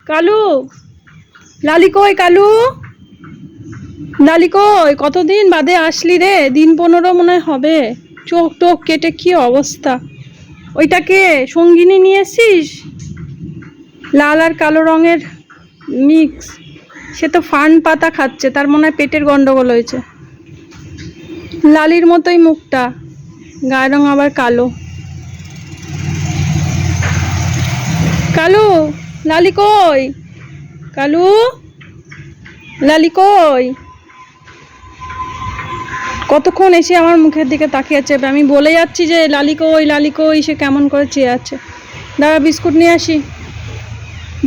কালু, লালি কই কালু, লালি কই, কতদিন বাদে আসলি রে? দিন 15 মনে হয় হবে। চোখ টোক কেটে কি অবস্থা। ওইটাকে সঙ্গিনী নিয়ে এসছিস? লাল আর কালো রঙের মিক্স। সে তো ফান পাতা খাচ্ছে, তার মনে হয় পেটের গন্ডগোল হয়েছে। লালির মতোই মুখটা, গায়ের রং আবার কালো। কালু, লালি কই? কালু, লালি কই? কতক্ষণ এসে আমার মুখের দিকে তাকিয়ে আছে। আমি বলে যাচ্ছি যে লালি কই, লালি কই, সে কেমন করে চেয়ে আছে। দাঁড়া, বিস্কুট নিয়ে আসি।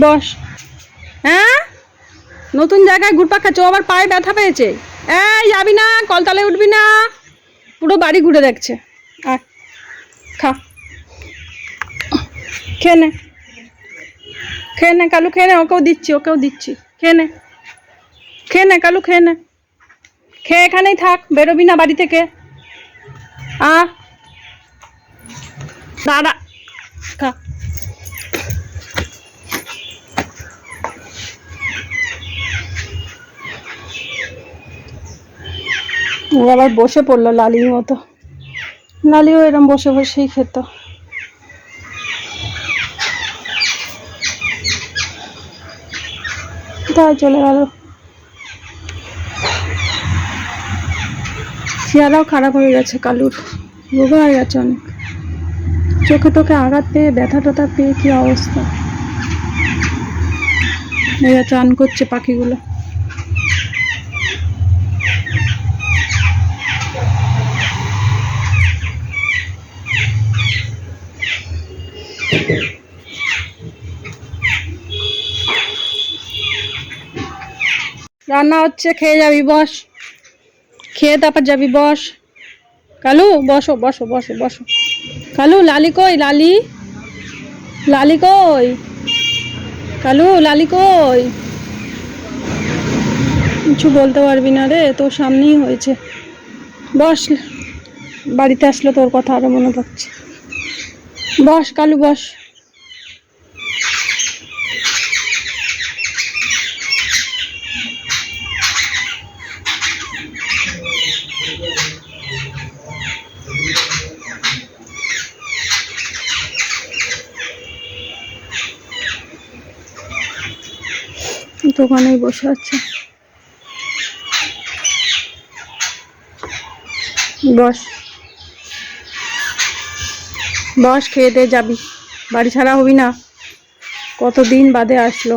বস। হ্যাঁ, নতুন জায়গায় ঘুরপাক খাচ্ছে, ও আবার পায়ে ব্যথা পেয়েছে। এই যাবি না, কলতলায় উঠবি না। পুরো বাড়ি ঘুরে দেখছে। আর খা, খেয়ে নে, খেয়ে নে কালু, খেয়ে নে। ওকেও দিচ্ছি, ওকেও দিচ্ছি। খেয়ে নে, খেয়ে নে কালু, খেয়ে নে। খেয়ে এখানেই থাক, বেরোবি না বাড়ি থেকে। দাঁড়া, খা। ও আবার বসে পড়লো লালির মতো। লালিও এরম বসে বসেই খেত। তাই চলে গেল। চেহারাও খারাপ হয়ে গেছে কালুর, রোগা হয়ে গেছে অনেক। চোখে টোকে আঘাত পেয়ে, ব্যথা টথা পেয়ে কি অবস্থা। এরা চান করছে পাখিগুলো। রান্না হচ্ছে, খেয়ে যাবি, বস। খেয়ে তারপর যাবি, বস। কালু, বসো বসো বসো বসো। কালু, লালি কই? লালি, লালি কই? কালু, লালি কই? কিছু বলতে পারবি না রে, তোর সামনেই হয়েছে। বস, বাড়িতে আসলে তোর কথা আরো মনে পড়ছে। বস কালু, বস। দোকানেই বসে আছে। বস, বস, খেয়ে দিয়ে যাবি। বাড়ি ছাড়া হবি না। কতদিন বাদে আসলো।